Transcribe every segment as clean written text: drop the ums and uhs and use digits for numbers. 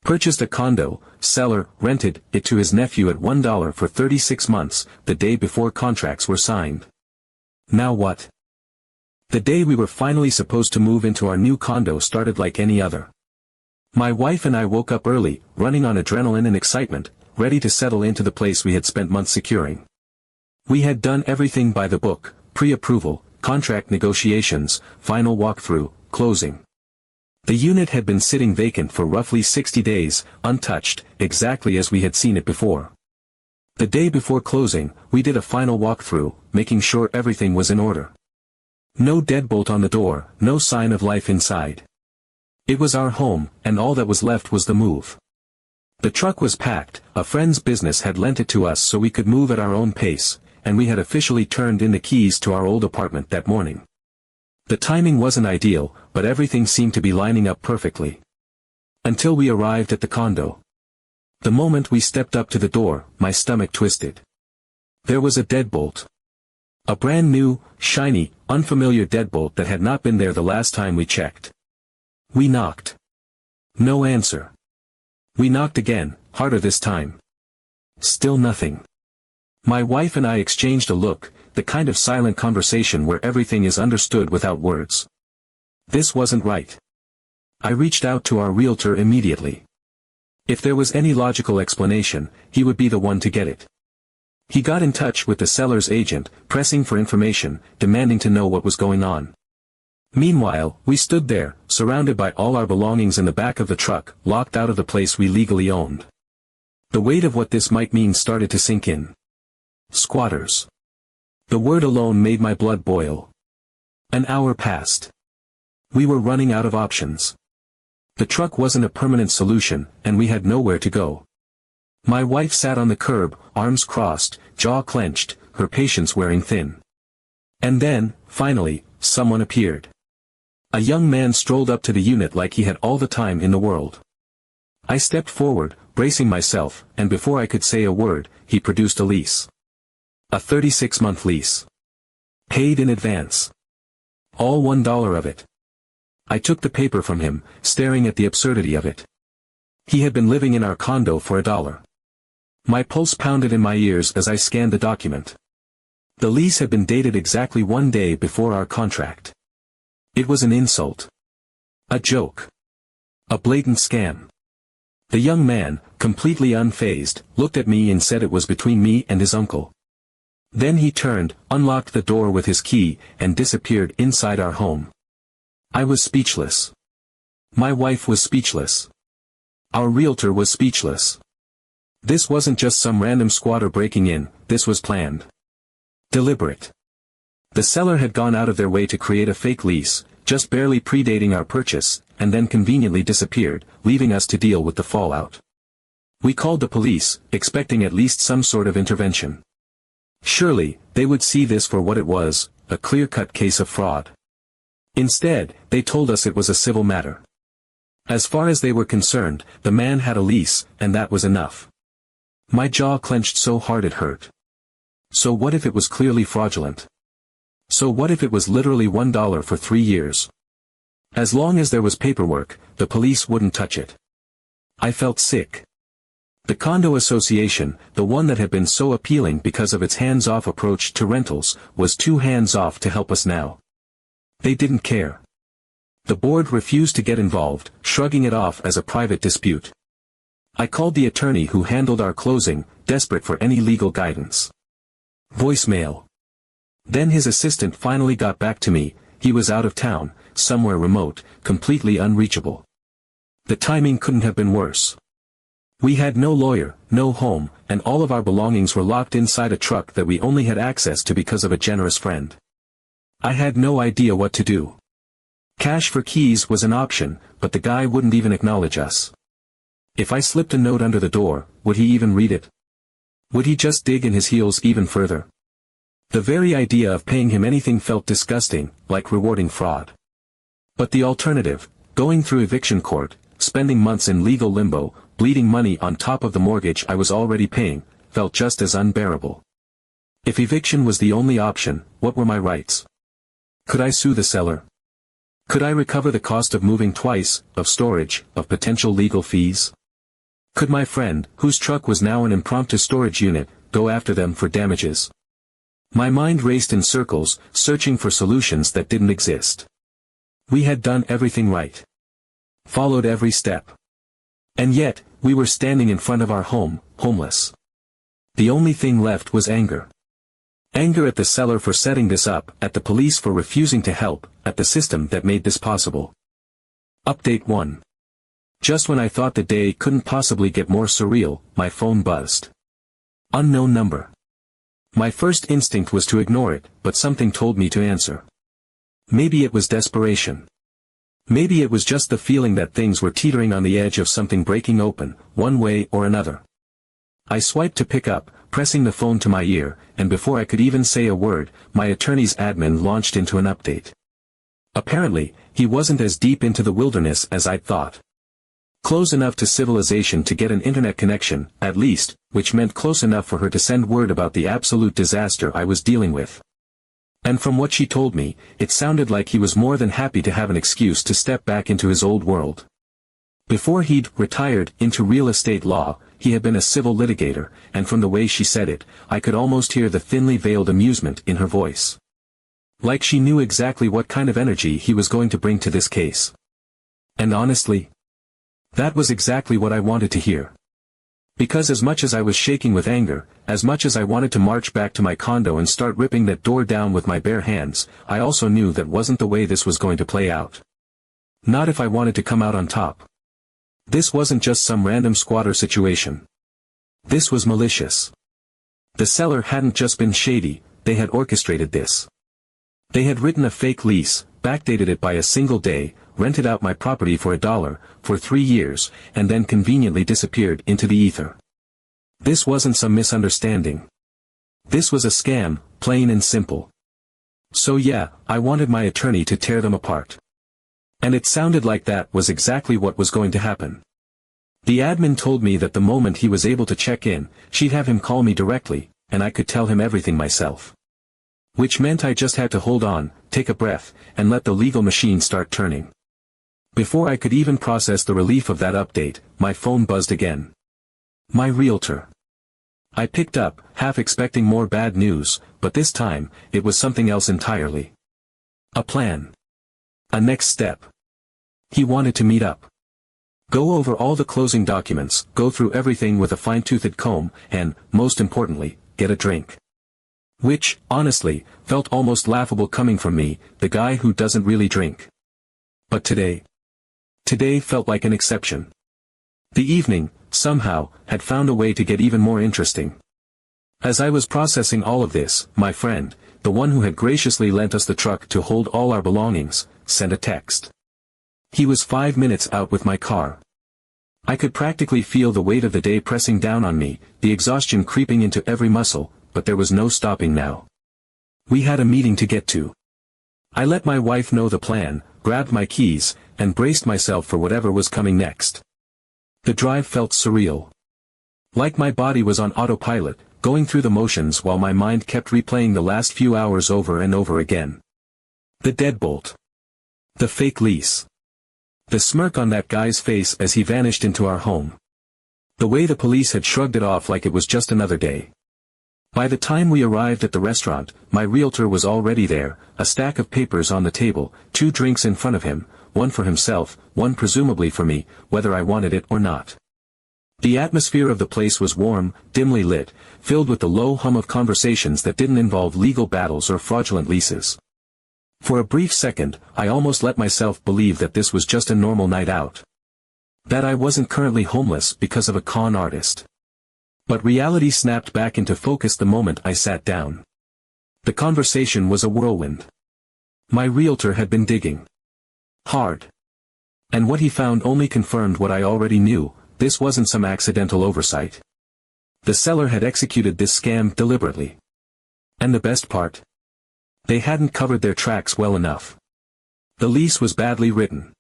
Purchased a condo, seller rented it to his nephew at $1 for 36 months, the day before contracts were signed. Now what? The day we were finally supposed to move into our new condo started like any other. My wife and I woke up early, running on adrenaline and excitement, ready to settle into the place we had spent months securing. We had done everything by the book: pre-approval, contract negotiations, final walkthrough, closing. The unit had been sitting vacant for roughly 60 days, untouched, exactly as we had seen it before. The day before closing, we did a final walkthrough, making sure everything was in order. No deadbolt on the door, no sign of life inside. It was our home, and all that was left was the move. The truck was packed, a friend's business had lent it to us so we could move at our own pace, and we had officially turned in the keys to our old apartment that morning. The timing wasn't ideal, but everything seemed to be lining up perfectly. Until we arrived at the condo. The moment we stepped up to the door, my stomach twisted. There was a deadbolt. A brand new, shiny, unfamiliar deadbolt that had not been there the last time we checked. We knocked. No answer. We knocked again, harder this time. Still nothing. My wife and I exchanged a look, the kind of silent conversation where everything is understood without words. This wasn't right. I reached out to our realtor immediately. If there was any logical explanation, he would be the one to get it. He got in touch with the seller's agent, pressing for information, demanding to know what was going on. Meanwhile, we stood there, surrounded by all our belongings in the back of the truck, locked out of the place we legally owned. The weight of what this might mean started to sink in. Squatters. The word alone made my blood boil. An hour passed. We were running out of options. The truck wasn't a permanent solution, and we had nowhere to go. My wife sat on the curb, arms crossed, jaw clenched, her patience wearing thin. And then, finally, someone appeared. A young man strolled up to the unit like he had all the time in the world. I stepped forward, bracing myself, and before I could say a word, he produced a lease. A 36-month lease. Paid in advance. All $1 of it. I took the paper from him, staring at the absurdity of it. He had been living in our condo for $1. My pulse pounded in my ears as I scanned the document. The lease had been dated exactly 1 day before our contract. It was an insult. A joke. A blatant scam. The young man, completely unfazed, looked at me and said it was between me and his uncle. Then he turned, unlocked the door with his key, and disappeared inside our home. I was speechless. My wife was speechless. Our realtor was speechless. This wasn't just some random squatter breaking in, this was planned. Deliberate. The seller had gone out of their way to create a fake lease, just barely predating our purchase, and then conveniently disappeared, leaving us to deal with the fallout. We called the police, expecting at least some sort of intervention. Surely, they would see this for what it was, a clear-cut case of fraud. Instead, they told us it was a civil matter. As far as they were concerned, the man had a lease, and that was enough. My jaw clenched so hard it hurt. So what if it was clearly fraudulent? So what if it was literally $1 for 3 years? As long as there was paperwork, the police wouldn't touch it. I felt sick. The condo association, the one that had been so appealing because of its hands-off approach to rentals, was too hands-off to help us now. They didn't care. The board refused to get involved, shrugging it off as a private dispute. I called the attorney who handled our closing, desperate for any legal guidance. Voicemail. Then his assistant finally got back to me. He was out of town, somewhere remote, completely unreachable. The timing couldn't have been worse. We had no lawyer, no home, and all of our belongings were locked inside a truck that we only had access to because of a generous friend. I had no idea what to do. Cash for keys was an option, but the guy wouldn't even acknowledge us. If I slipped a note under the door, would he even read it? Would he just dig in his heels even further? The very idea of paying him anything felt disgusting, like rewarding fraud. But the alternative, going through eviction court, spending months in legal limbo, bleeding money on top of the mortgage I was already paying, felt just as unbearable. If eviction was the only option, what were my rights? Could I sue the seller? Could I recover the cost of moving twice, of storage, of potential legal fees? Could my friend, whose truck was now an impromptu storage unit, go after them for damages? My mind raced in circles, searching for solutions that didn't exist. We had done everything right. Followed every step. And yet, we were standing in front of our home, homeless. The only thing left was anger. Anger at the seller for setting this up, at the police for refusing to help, at the system that made this possible. Update 1. Just when I thought the day couldn't possibly get more surreal, my phone buzzed. Unknown number. My first instinct was to ignore it, but something told me to answer. Maybe it was desperation. Maybe it was just the feeling that things were teetering on the edge of something breaking open, one way or another. I swiped to pick up, pressing the phone to my ear, and before I could even say a word, my attorney's admin launched into an update. Apparently, he wasn't as deep into the wilderness as I'd thought. Close enough to civilization to get an internet connection, at least, which meant close enough for her to send word about the absolute disaster I was dealing with. And from what she told me, it sounded like he was more than happy to have an excuse to step back into his old world. Before he'd retired into real estate law, he had been a civil litigator, and from the way she said it, I could almost hear the thinly veiled amusement in her voice. Like she knew exactly what kind of energy he was going to bring to this case. And honestly, that was exactly what I wanted to hear. Because as much as I was shaking with anger, as much as I wanted to march back to my condo and start ripping that door down with my bare hands, I also knew that wasn't the way this was going to play out. Not if I wanted to come out on top. This wasn't just some random squatter situation. This was malicious. The seller hadn't just been shady, they had orchestrated this. They had written a fake lease, backdated it by a single day, rented out my property for $1, for 3 years, and then conveniently disappeared into the ether. This wasn't some misunderstanding. This was a scam, plain and simple. So yeah, I wanted my attorney to tear them apart. And it sounded like that was exactly what was going to happen. The admin told me that the moment he was able to check in, she'd have him call me directly, and I could tell him everything myself. Which meant I just had to hold on, take a breath, and let the legal machine start turning. Before I could even process the relief of that update, my phone buzzed again. My realtor. I picked up, half expecting more bad news, but this time, it was something else entirely. A plan. A next step. He wanted to meet up. Go over all the closing documents, go through everything with a fine-toothed comb, and, most importantly, get a drink. Which, honestly, felt almost laughable coming from me, the guy who doesn't really drink. But today felt like an exception. The evening, somehow, had found a way to get even more interesting. As I was processing all of this, my friend, the one who had graciously lent us the truck to hold all our belongings, sent a text. He was 5 minutes out with my car. I could practically feel the weight of the day pressing down on me, the exhaustion creeping into every muscle, but there was no stopping now. We had a meeting to get to. I let my wife know the plan, grabbed my keys, and braced myself for whatever was coming next. The drive felt surreal. Like my body was on autopilot, going through the motions while my mind kept replaying the last few hours over and over again. The deadbolt. The fake lease. The smirk on that guy's face as he vanished into our home. The way the police had shrugged it off like it was just another day. By the time we arrived at the restaurant, my realtor was already there, a stack of papers on the table, 2 drinks in front of him, one for himself, one presumably for me, whether I wanted it or not. The atmosphere of the place was warm, dimly lit, filled with the low hum of conversations that didn't involve legal battles or fraudulent leases. For a brief second, I almost let myself believe that this was just a normal night out. That I wasn't currently homeless because of a con artist. But reality snapped back into focus the moment I sat down. The conversation was a whirlwind. My realtor had been digging hard. And what he found only confirmed what I already knew, this wasn't some accidental oversight. The seller had executed this scam deliberately. And the best part? They hadn't covered their tracks well enough. The lease was badly written.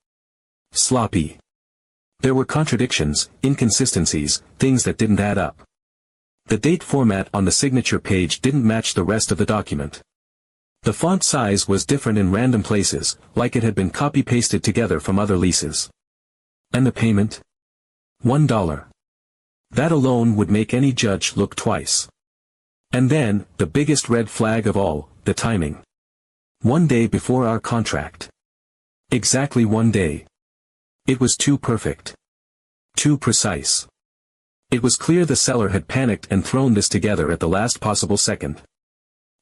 Sloppy. There were contradictions, inconsistencies, things that didn't add up. The date format on the signature page didn't match the rest of the document. The font size was different in random places, like it had been copy-pasted together from other leases. And the payment? $1. That alone would make any judge look twice. And then, the biggest red flag of all, the timing. 1 day before our contract. Exactly 1 day. It was too perfect. Too precise. It was clear the seller had panicked and thrown this together at the last possible second.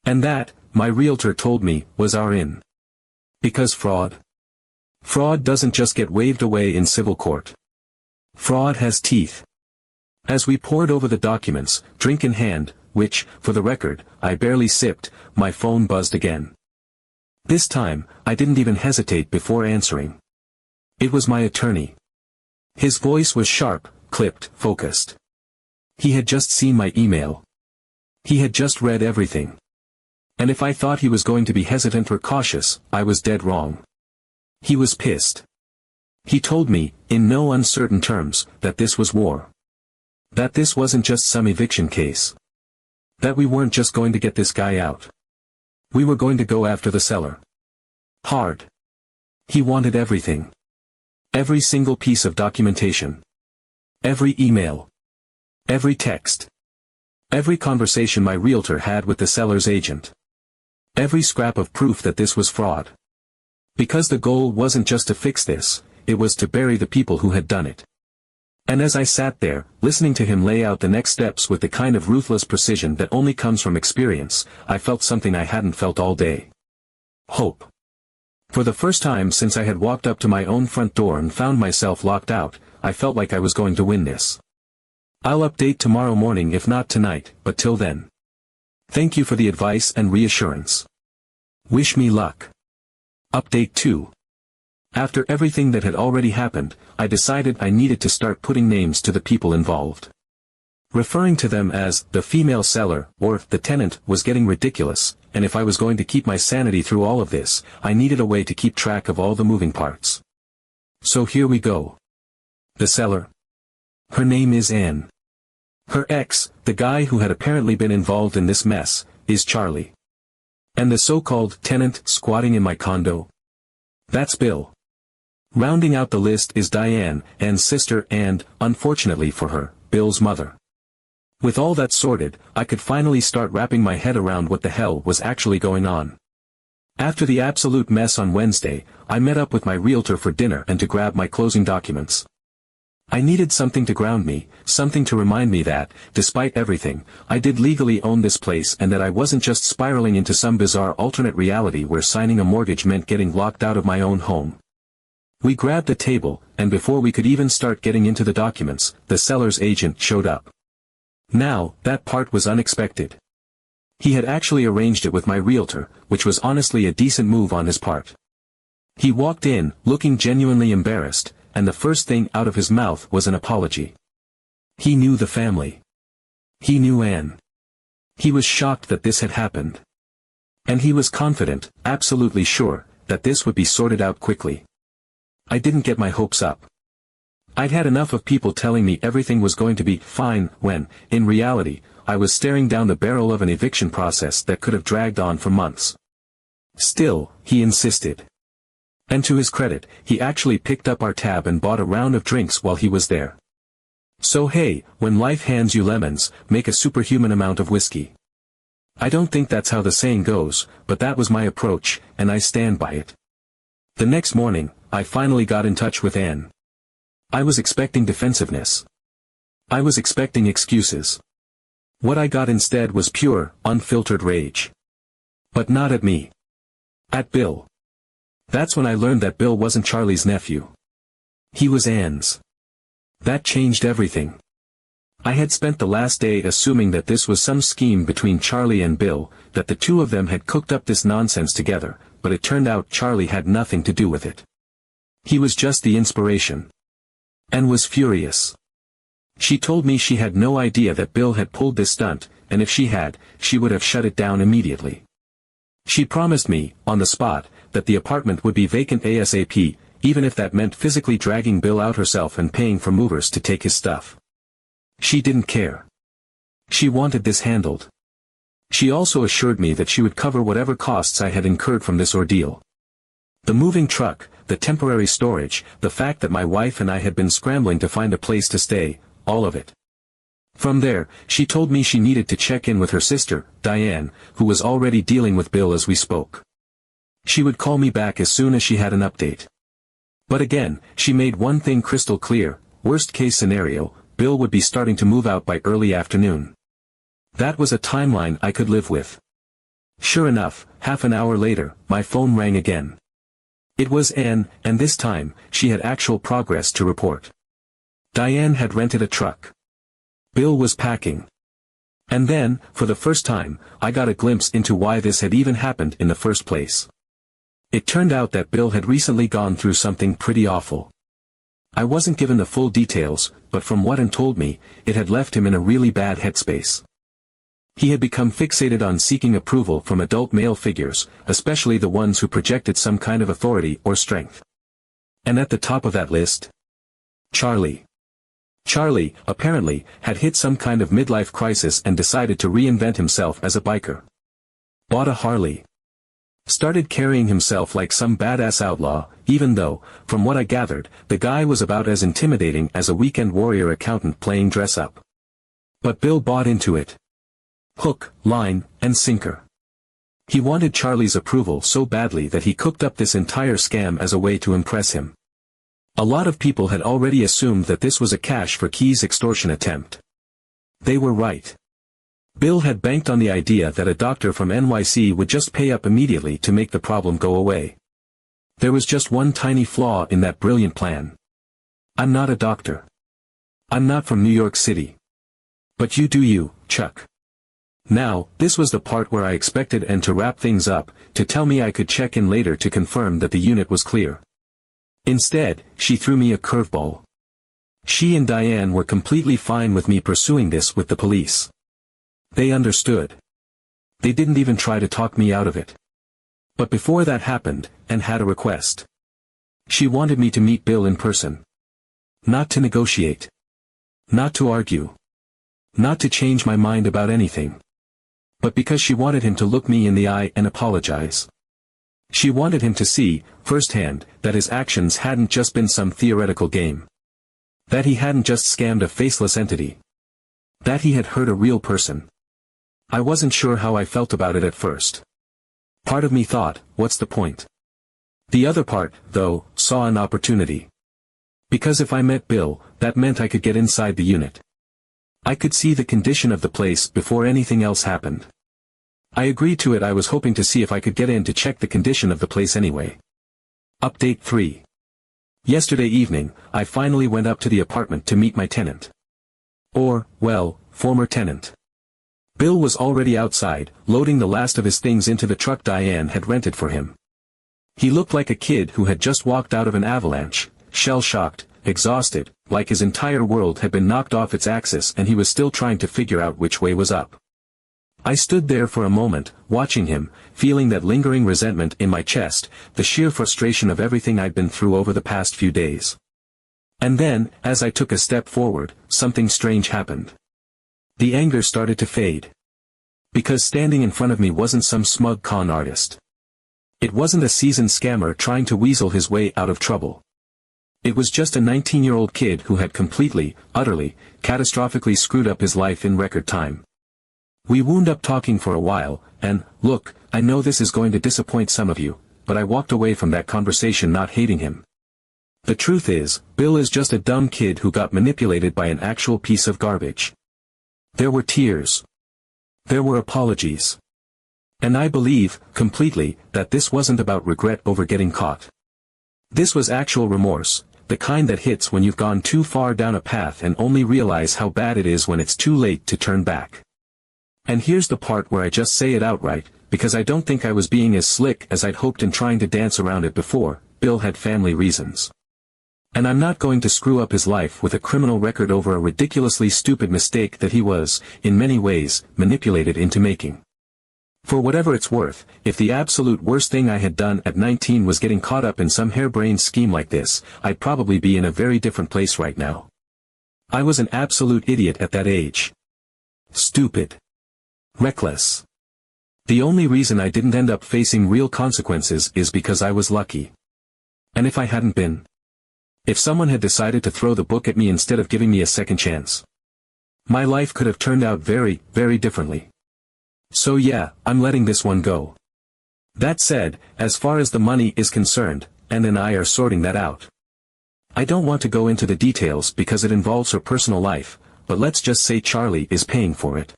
And that, my realtor told me, was our in. Because fraud. Fraud doesn't just get waved away in civil court. Fraud has teeth. As we pored over the documents, drink in hand, which, for the record, I barely sipped, my phone buzzed again. This time, I didn't even hesitate before answering. It was my attorney. His voice was sharp, clipped, focused. He had just seen my email. He had just read everything. And if I thought he was going to be hesitant or cautious, I was dead wrong. He was pissed. He told me, in no uncertain terms, that this was war. That this wasn't just some eviction case. That we weren't just going to get this guy out. We were going to go after the seller. Hard. He wanted everything. Every single piece of documentation. Every email. Every text. Every conversation my realtor had with the seller's agent. Every scrap of proof that this was fraud. Because the goal wasn't just to fix this, it was to bury the people who had done it. And as I sat there, listening to him lay out the next steps with the kind of ruthless precision that only comes from experience, I felt something I hadn't felt all day. Hope. For the first time since I had walked up to my own front door and found myself locked out, I felt like I was going to win this. I'll update tomorrow morning if not tonight, but till then. Thank you for the advice and reassurance. Wish me luck. Update 2. After everything that had already happened, I decided I needed to start putting names to the people involved. Referring to them as the female seller or the tenant was getting ridiculous, and if I was going to keep my sanity through all of this, I needed a way to keep track of all the moving parts. So here we go. The seller. Her name is Anne. Her ex, the guy who had apparently been involved in this mess, is Charlie. And the so-called tenant squatting in my condo? That's Bill. Rounding out the list is Diane, Anne's sister and, unfortunately for her, Bill's mother. With all that sorted, I could finally start wrapping my head around what the hell was actually going on. After the absolute mess on Wednesday, I met up with my realtor for dinner and to grab my closing documents. I needed something to ground me, something to remind me that, despite everything, I did legally own this place and that I wasn't just spiraling into some bizarre alternate reality where signing a mortgage meant getting locked out of my own home. We grabbed a table, and before we could even start getting into the documents, the seller's agent showed up. Now, that part was unexpected. He had actually arranged it with my realtor, which was honestly a decent move on his part. He walked in, looking genuinely embarrassed, and the first thing out of his mouth was an apology. He knew the family. He knew Anne. He was shocked that this had happened. And he was confident, absolutely sure, that this would be sorted out quickly. I didn't get my hopes up. I'd had enough of people telling me everything was going to be fine when, in reality, I was staring down the barrel of an eviction process that could have dragged on for months. Still, he insisted. And to his credit, he actually picked up our tab and bought a round of drinks while he was there. So hey, when life hands you lemons, make a superhuman amount of whiskey. I don't think that's how the saying goes, but that was my approach, and I stand by it. The next morning, I finally got in touch with Anne. I was expecting defensiveness. I was expecting excuses. What I got instead was pure, unfiltered rage. But not at me. At Bill. That's when I learned that Bill wasn't Charlie's nephew. He was Anne's. That changed everything. I had spent the last day assuming that this was some scheme between Charlie and Bill, that the two of them had cooked up this nonsense together, but it turned out Charlie had nothing to do with it. He was just the inspiration. Anne was furious. She told me she had no idea that Bill had pulled this stunt, and if she had, she would have shut it down immediately. She promised me, on the spot, that the apartment would be vacant ASAP, even if that meant physically dragging Bill out herself and paying for movers to take his stuff. She didn't care. She wanted this handled. She also assured me that she would cover whatever costs I had incurred from this ordeal. The moving truck, the temporary storage, the fact that my wife and I had been scrambling to find a place to stay, all of it. From there, she told me she needed to check in with her sister, Diane, who was already dealing with Bill as we spoke. She would call me back as soon as she had an update. But again, she made one thing crystal clear: worst case scenario, Bill would be starting to move out by early afternoon. That was a timeline I could live with. Sure enough, half an hour later, my phone rang again. It was Anne, and this time, she had actual progress to report. Diane had rented a truck. Bill was packing. And then, for the first time, I got a glimpse into why this had even happened in the first place. It turned out that Bill had recently gone through something pretty awful. I wasn't given the full details, but from what Anne told me, it had left him in a really bad headspace. He had become fixated on seeking approval from adult male figures, especially the ones who projected some kind of authority or strength. And at the top of that list? Charlie. Charlie, apparently, had hit some kind of midlife crisis and decided to reinvent himself as a biker. Bought a Harley. Started carrying himself like some badass outlaw, even though, from what I gathered, the guy was about as intimidating as a weekend warrior accountant playing dress-up. But Bill bought into it. Hook, line, and sinker. He wanted Charlie's approval so badly that he cooked up this entire scam as a way to impress him. A lot of people had already assumed that this was a cash for keys extortion attempt. They were right. Bill had banked on the idea that a doctor from NYC would just pay up immediately to make the problem go away. There was just one tiny flaw in that brilliant plan. I'm not a doctor. I'm not from New York City. But you do you, Chuck. Now, this was the part where I expected Anne to wrap things up, to tell me I could check in later to confirm that the unit was clear. Instead, she threw me a curveball. She and Diane were completely fine with me pursuing this with the police. They understood. They didn't even try to talk me out of it. But before that happened, Anne had a request. She wanted me to meet Bill in person. Not to negotiate. Not to argue. Not to change my mind about anything. But because she wanted him to look me in the eye and apologize. She wanted him to see, firsthand, that his actions hadn't just been some theoretical game. That he hadn't just scammed a faceless entity. That he had hurt a real person. I wasn't sure how I felt about it at first. Part of me thought, what's the point? The other part, though, saw an opportunity. Because if I met Bill, that meant I could get inside the unit. I could see the condition of the place before anything else happened. I agreed to it. I was hoping to see if I could get in to check the condition of the place anyway. Update 3. Yesterday evening, I finally went up to the apartment to meet my tenant. Or, well, former tenant. Bill was already outside, loading the last of his things into the truck Diane had rented for him. He looked like a kid who had just walked out of an avalanche, shell-shocked, exhausted, like his entire world had been knocked off its axis and he was still trying to figure out which way was up. I stood there for a moment, watching him, feeling that lingering resentment in my chest, the sheer frustration of everything I'd been through over the past few days. And then, as I took a step forward, something strange happened. The anger started to fade. Because standing in front of me wasn't some smug con artist. It wasn't a seasoned scammer trying to weasel his way out of trouble. It was just a 19-year-old kid who had completely, utterly, catastrophically screwed up his life in record time. We wound up talking for a while, and, look, I know this is going to disappoint some of you, but I walked away from that conversation not hating him. The truth is, Bill is just a dumb kid who got manipulated by an actual piece of garbage. There were tears. There were apologies. And I believe, completely, that this wasn't about regret over getting caught. This was actual remorse, the kind that hits when you've gone too far down a path and only realize how bad it is when it's too late to turn back. And here's the part where I just say it outright, because I don't think I was being as slick as I'd hoped in trying to dance around it before. Bill had family reasons. And I'm not going to screw up his life with a criminal record over a ridiculously stupid mistake that he was, in many ways, manipulated into making. For whatever it's worth, if the absolute worst thing I had done at 19 was getting caught up in some harebrained scheme like this, I'd probably be in a very different place right now. I was an absolute idiot at that age. Stupid. Reckless. The only reason I didn't end up facing real consequences is because I was lucky. And if I hadn't been? If someone had decided to throw the book at me instead of giving me a second chance? My life could have turned out very, very differently. So yeah, I'm letting this one go. That said, as far as the money is concerned, Ann and I are sorting that out. I don't want to go into the details because it involves her personal life, but let's just say Charlie is paying for it.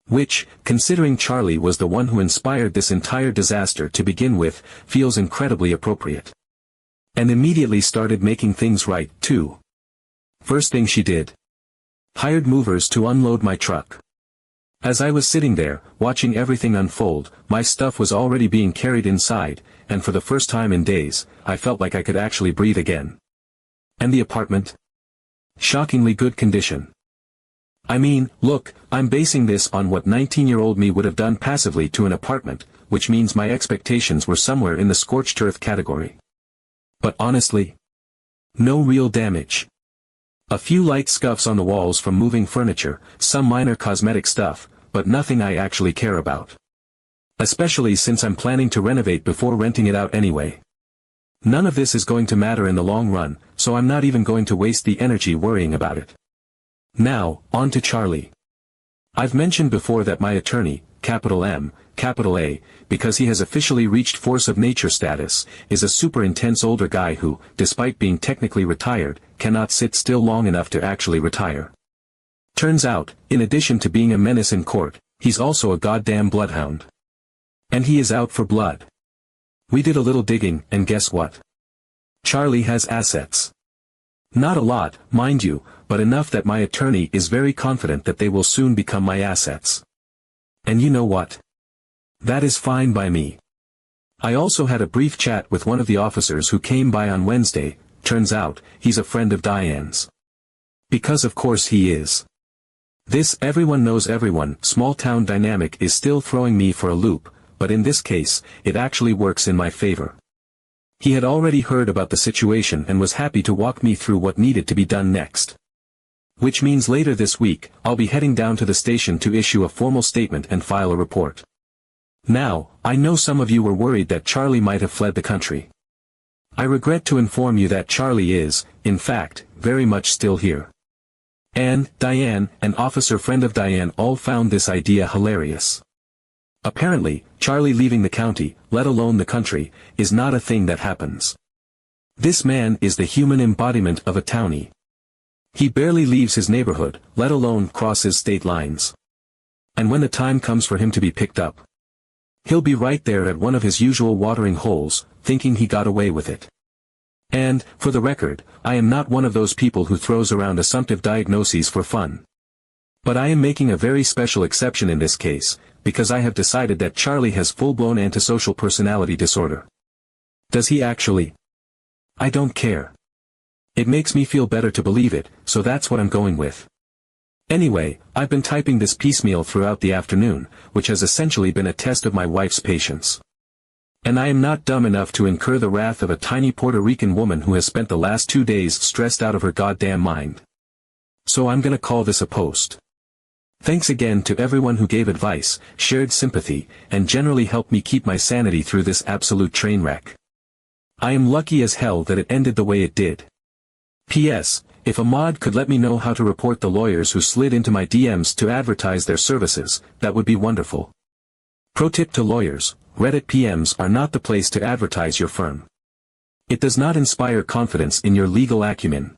Which, considering Charlie was the one who inspired this entire disaster to begin with, feels incredibly appropriate. And immediately started making things right, too. First thing she did. Hired movers to unload my truck. As I was sitting there, watching everything unfold, my stuff was already being carried inside, and for the first time in days, I felt like I could actually breathe again. And the apartment? Shockingly good condition. I mean, look, I'm basing this on what 19-year-old me would have done passively to an apartment, which means my expectations were somewhere in the scorched earth category. But honestly, no real damage. A few light scuffs on the walls from moving furniture, some minor cosmetic stuff, but nothing I actually care about. Especially since I'm planning to renovate before renting it out anyway. None of this is going to matter in the long run, so I'm not even going to waste the energy worrying about it. Now, on to Charlie. I've mentioned before that my attorney, capital M, capital A, because he has officially reached force of nature status, is a super intense older guy who, despite being technically retired, cannot sit still long enough to actually retire. Turns out, in addition to being a menace in court, he's also a goddamn bloodhound. And he is out for blood. We did a little digging, and guess what? Charlie has assets. Not a lot, mind you, but enough that my attorney is very confident that they will soon become my assets. And you know what? That is fine by me. I also had a brief chat with one of the officers who came by on Wednesday. Turns out, he's a friend of Diane's. Because of course he is. This everyone knows everyone small town dynamic is still throwing me for a loop, but in this case, it actually works in my favor. He had already heard about the situation and was happy to walk me through what needed to be done next. Which means later this week, I'll be heading down to the station to issue a formal statement and file a report. Now, I know some of you were worried that Charlie might have fled the country. I regret to inform you that Charlie is, in fact, very much still here. Anne, Diane, an officer friend of Diane all found this idea hilarious. Apparently, Charlie leaving the county, let alone the country, is not a thing that happens. This man is the human embodiment of a townie. He barely leaves his neighborhood, let alone crosses state lines. And when the time comes for him to be picked up, he'll be right there at one of his usual watering holes, thinking he got away with it. And, for the record, I am not one of those people who throws around assumptive diagnoses for fun. But I am making a very special exception in this case, because I have decided that Charlie has full-blown antisocial personality disorder. Does he actually? I don't care. It makes me feel better to believe it, so that's what I'm going with. Anyway, I've been typing this piecemeal throughout the afternoon, which has essentially been a test of my wife's patience. And I am not dumb enough to incur the wrath of a tiny Puerto Rican woman who has spent the last 2 days stressed out of her goddamn mind. So I'm gonna call this a post. Thanks again to everyone who gave advice, shared sympathy, and generally helped me keep my sanity through this absolute train wreck. I am lucky as hell that it ended the way it did. P.S. If Ahmad could let me know how to report the lawyers who slid into my DMs to advertise their services, that would be wonderful. Pro tip to lawyers, Reddit PMs are not the place to advertise your firm. It does not inspire confidence in your legal acumen.